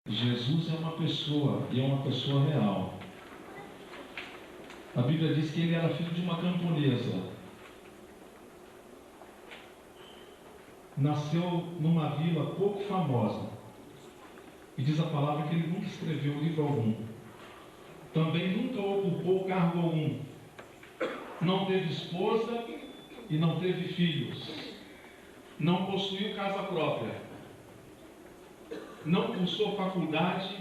Jesus é uma pessoa, e é uma pessoa real. A Bíblia diz que ele era filho de uma camponesa. Nasceu numa vila pouco famosa. E diz a palavra que ele nunca escreveu livro algum. Também nunca ocupou cargo algum. Não teve esposa e não teve filhos. Não possuiu casa própria. Não cursou faculdade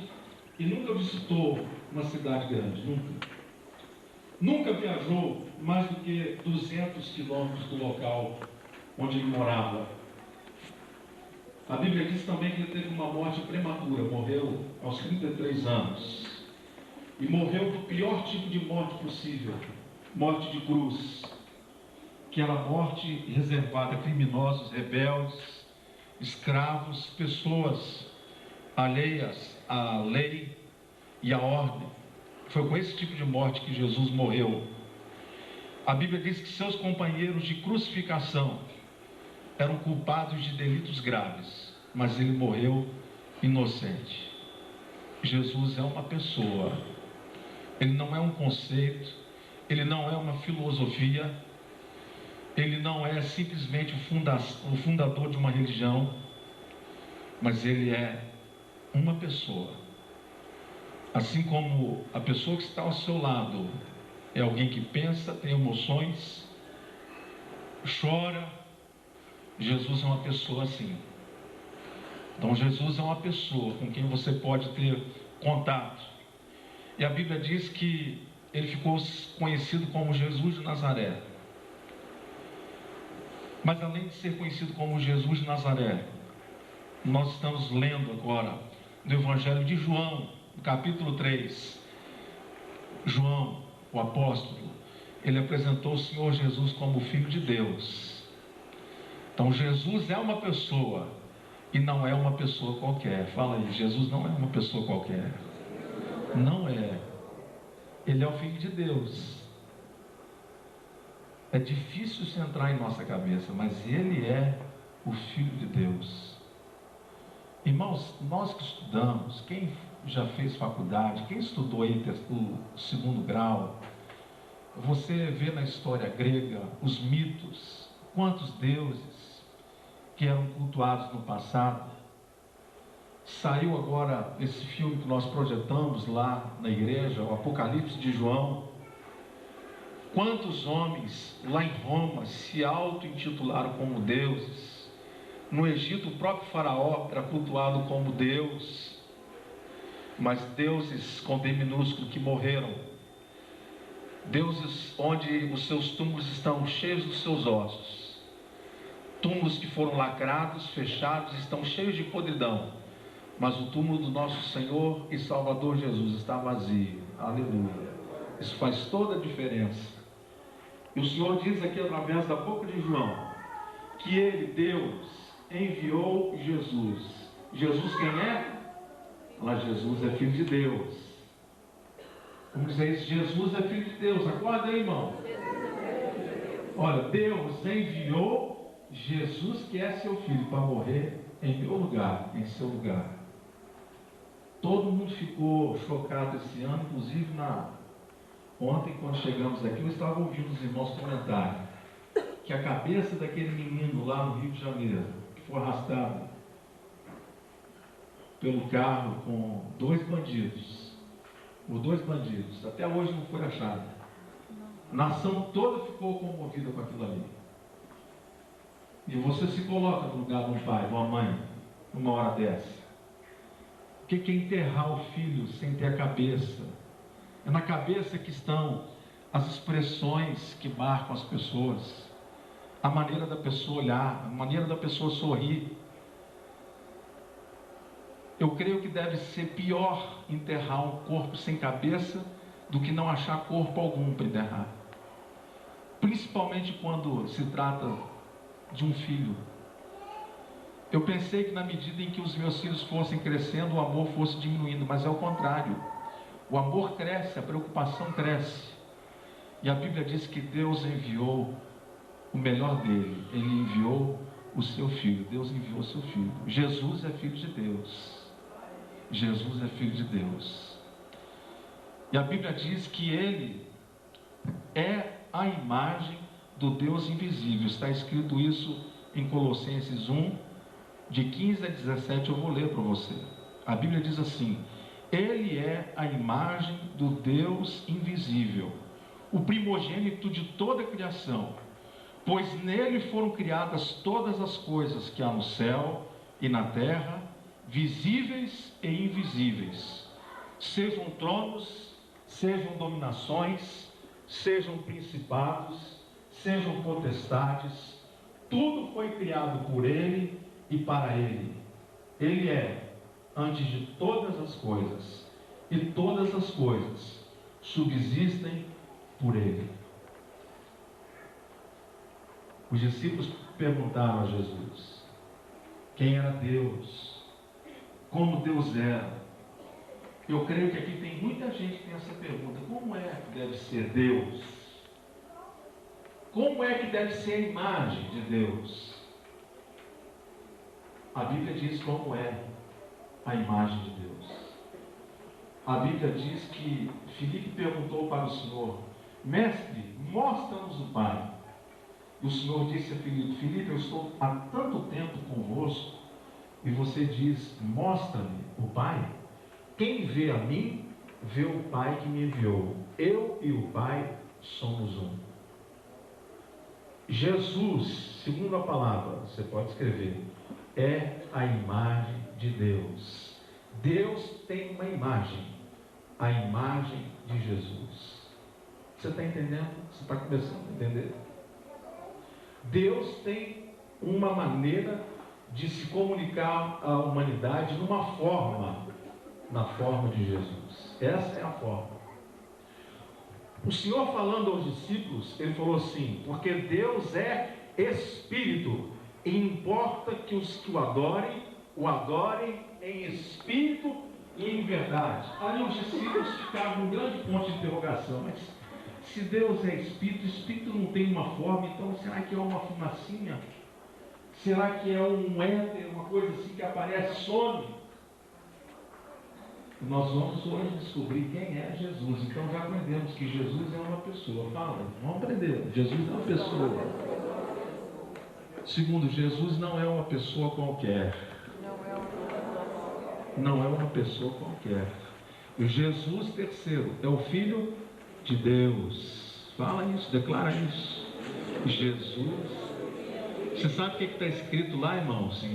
e nunca visitou uma cidade grande. Nunca viajou mais do que 200 quilômetros do local onde ele morava. A Bíblia diz também que ele teve uma morte prematura, morreu aos 33 anos. E morreu do pior tipo de morte possível, morte de cruz, que era a morte reservada a criminosos, rebeldes, escravos, pessoas alheias à lei e à ordem. Foi com esse tipo de morte que Jesus morreu. A Bíblia diz que seus companheiros de crucificação eram culpados de delitos graves, mas ele morreu inocente. Jesus é uma pessoa, ele não é um conceito, ele não é uma filosofia, ele não é simplesmente o fundador de uma religião, mas ele é uma pessoa. Assim como a pessoa que está ao seu lado é alguém que pensa, tem emoções, chora, Jesus é uma pessoa assim. Então Jesus é uma pessoa com quem você pode ter contato. E a Bíblia diz que ele ficou conhecido como Jesus de Nazaré. Mas além de ser conhecido como Jesus de Nazaré, nós estamos lendo agora no Evangelho de João, no capítulo 3. João, o apóstolo, ele apresentou o Senhor Jesus como Filho de Deus. Então Jesus é uma pessoa e não é uma pessoa qualquer. Fala aí, Jesus não é uma pessoa qualquer. Não é. Ele é o Filho de Deus. É difícil isso entrar em nossa cabeça, mas ele é o Filho de Deus. Irmãos, nós que estudamos, quem já fez faculdade, quem estudou aí o segundo grau, você vê na história grega os mitos, quantos deuses que eram cultuados no passado. Saiu agora esse filme que nós projetamos lá na igreja, o Apocalipse de João. Quantos homens lá em Roma se auto-intitularam como deuses. No Egito, o próprio faraó era cultuado como Deus, mas deuses com D minúsculo que morreram, deuses onde os seus túmulos estão cheios dos seus ossos, túmulos que foram lacrados, fechados, estão cheios de podridão, mas o túmulo do nosso Senhor e Salvador Jesus está vazio. Aleluia. Isso faz toda a diferença. E o Senhor diz aqui através da boca de João que ele, Deus, enviou Jesus. Jesus quem é? Fala, Jesus é Filho de Deus. Vamos dizer isso, Jesus é Filho de Deus. Acorda aí, irmão. Olha, Deus enviou Jesus, que é seu Filho, para morrer em meu lugar, em seu lugar. Todo mundo ficou chocado esse ano, inclusive ontem, quando chegamos aqui, eu estava ouvindo os irmãos comentarem que a cabeça daquele menino lá no Rio de Janeiro, que foi arrastado pelo carro com dois bandidos, até hoje não foi achado. A nação toda ficou comovida com aquilo ali. E você se coloca no lugar de um pai, de uma mãe, numa hora dessa. O que é enterrar o filho sem ter a cabeça? É na cabeça que estão as expressões que marcam as pessoas, a maneira da pessoa olhar, a maneira da pessoa sorrir. Eu creio que deve ser pior enterrar um corpo sem cabeça do que não achar corpo algum para enterrar. Principalmente quando se trata de um filho. Eu pensei que na medida em que os meus filhos fossem crescendo, o amor fosse diminuindo, mas é o contrário. O amor cresce, a preocupação cresce. E a Bíblia diz que Deus enviou o melhor dele. Ele enviou o seu Filho. Deus enviou o seu Filho. Jesus é Filho de Deus. Jesus é Filho de Deus. E a Bíblia diz que Ele é a imagem do Deus invisível. Está escrito isso em Colossenses 1, de 15 a 17, eu vou ler para você. A Bíblia diz assim: Ele é a imagem do Deus invisível, o primogênito de toda a criação, pois nele foram criadas todas as coisas que há no céu e na terra, visíveis e invisíveis, sejam tronos, sejam dominações, sejam principados, sejam potestades, tudo foi criado por Ele e para Ele. Ele é antes de todas as coisas, e todas as coisas subsistem por Ele. Os discípulos perguntaram a Jesus quem era Deus, como Deus era. Eu creio que aqui tem muita gente que tem essa pergunta: como é que deve ser Deus? Como é que deve ser a imagem de Deus? A Bíblia diz como é a imagem de Deus. A Bíblia diz que Filipe perguntou para o Senhor: Mestre, mostra-nos o Pai. E o Senhor disse a Filipe: Filipe, eu estou há tanto tempo convosco e você diz: mostra-me o Pai. Quem vê a mim, vê o Pai que me enviou. Eu e o Pai somos um. Jesus, segundo a palavra, você pode escrever, é a imagem de Deus. Deus tem uma imagem, a imagem de Jesus. Você está entendendo? Você está começando a entender? Deus tem uma maneira de se comunicar à humanidade na forma de Jesus. Essa é a forma. O Senhor, falando aos discípulos, Ele falou assim: porque Deus é Espírito, e importa que os que o adorem em espírito e em verdade. Ali os discípulos ficavam um grande ponto de interrogação: mas se Deus é Espírito, Espírito não tem uma forma, então será que é uma fumacinha? Será que é um éter, uma coisa assim que aparece, some? Nós vamos hoje descobrir quem é Jesus. Então já aprendemos que Jesus é uma pessoa. Fala, vamos aprender. Jesus é uma pessoa. Segundo, Jesus não é uma pessoa qualquer. Não é uma pessoa qualquer. Jesus, terceiro, é o Filho de Deus. Fala isso, declara isso. Jesus. Você sabe o que está escrito lá, irmãos?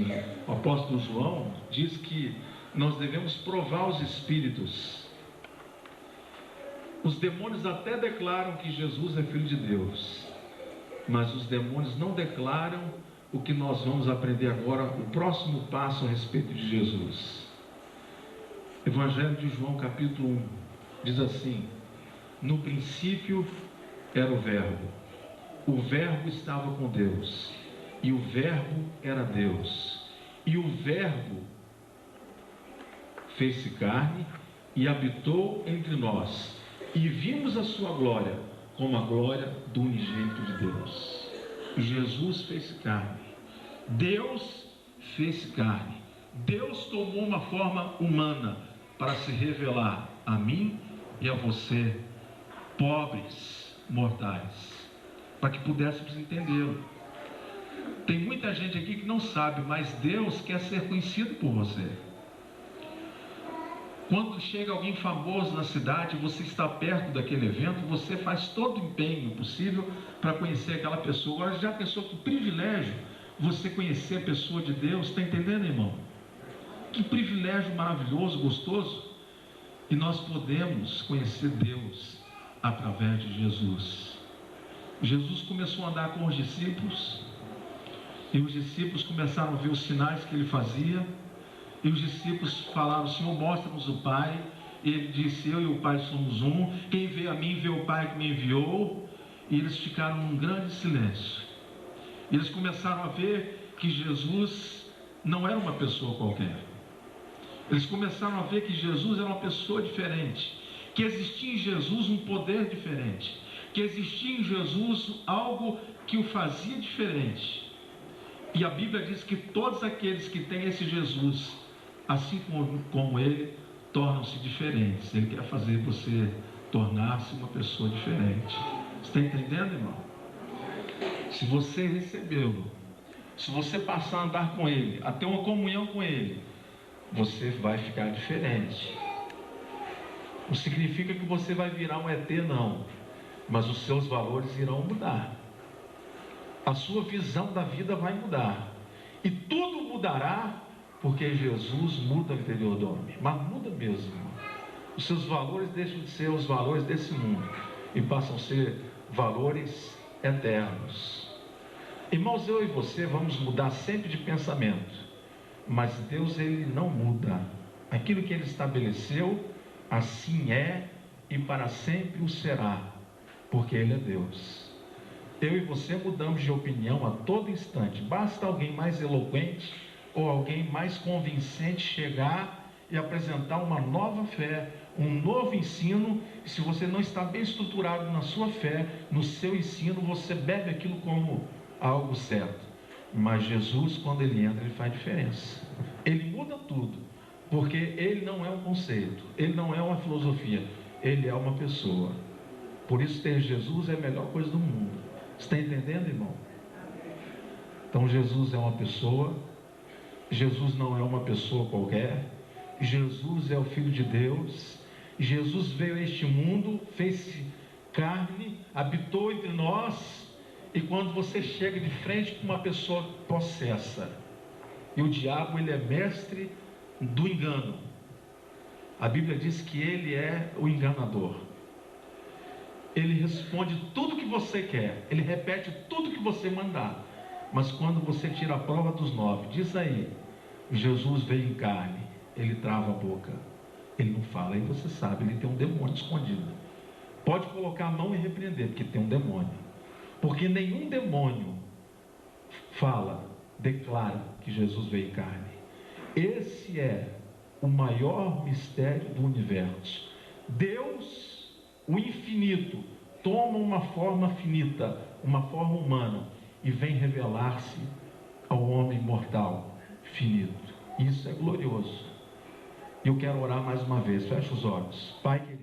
O apóstolo João diz que nós devemos provar os espíritos. Os demônios até declaram que Jesus é Filho de Deus, mas os demônios não declaram o que nós vamos aprender agora, o próximo passo a respeito de Jesus. Evangelho de João, capítulo 1, diz assim: no princípio era o Verbo estava com Deus, e o Verbo era Deus, e o Verbo fez-se carne e habitou entre nós, e vimos a sua glória, como a glória do unigênito de Deus. Jesus fez-se carne, Deus fez-se carne, Deus tomou uma forma humana para se revelar a mim e a você, pobres mortais, para que pudéssemos entendê-lo. Tem muita gente aqui que não sabe, mas Deus quer ser conhecido por você. Quando chega alguém famoso na cidade, você está perto daquele evento, você faz todo o empenho possível para conhecer aquela pessoa. Agora, já pensou que privilégio você conhecer a pessoa de Deus? Está entendendo, irmão? Que privilégio maravilhoso, gostoso. E nós podemos conhecer Deus através de Jesus. Jesus começou a andar com os discípulos, e os discípulos começaram a ver os sinais que ele fazia. E os discípulos falaram: Senhor, mostra-nos o Pai. E ele disse: eu e o Pai somos um. Quem vê a mim, vê o Pai que me enviou. E eles ficaram num grande silêncio. E eles começaram a ver que Jesus não era uma pessoa qualquer. Eles começaram a ver que Jesus era uma pessoa diferente, que existia em Jesus um poder diferente, que existia em Jesus algo que o fazia diferente. E a Bíblia diz que todos aqueles que têm esse Jesus assim como Ele, tornam-se diferentes. Ele quer fazer você tornar-se uma pessoa diferente. Está entendendo, irmão? Se você recebê-lo, se você passar a andar com Ele, a ter uma comunhão com Ele, você vai ficar diferente. Não significa que você vai virar um ET, não. Mas os seus valores irão mudar. A sua visão da vida vai mudar. E tudo mudará, porque Jesus muda o interior do homem. Mas muda mesmo. Os seus valores deixam de ser os valores desse mundo e passam a ser valores eternos. Irmãos, eu e você vamos mudar sempre de pensamento, mas Deus, Ele não muda. Aquilo que Ele estabeleceu, assim é e para sempre o será, porque Ele é Deus. Eu e você mudamos de opinião a todo instante. Basta alguém mais eloquente ou alguém mais convincente chegar e apresentar uma nova fé, um novo ensino. E se você não está bem estruturado na sua fé, no seu ensino, você bebe aquilo como algo certo. Mas Jesus, quando Ele entra, Ele faz diferença. Ele muda tudo, porque Ele não é um conceito, Ele não é uma filosofia, Ele é uma pessoa. Por isso ter Jesus é a melhor coisa do mundo. Está entendendo, irmão? Então Jesus é uma pessoa. Jesus não é uma pessoa qualquer. Jesus é o Filho de Deus. Jesus veio a este mundo, fez carne, habitou entre nós. E quando você chega de frente com uma pessoa possessa, e o diabo, ele é mestre do engano. A Bíblia diz que ele é o enganador. Ele responde tudo que você quer, ele repete tudo que você mandar. Mas quando você tira a prova dos 9, diz aí, Jesus veio em carne, ele trava a boca, ele não fala. Aí você sabe, ele tem um demônio escondido. Pode colocar a mão e repreender, porque tem um demônio. Porque nenhum demônio fala, declara que Jesus veio em carne. Esse é o maior mistério do universo. Deus, o infinito, toma uma forma finita, uma forma humana, e vem revelar-se ao homem mortal, finito. Isso é glorioso. E eu quero orar mais uma vez. Feche os olhos. Pai querido.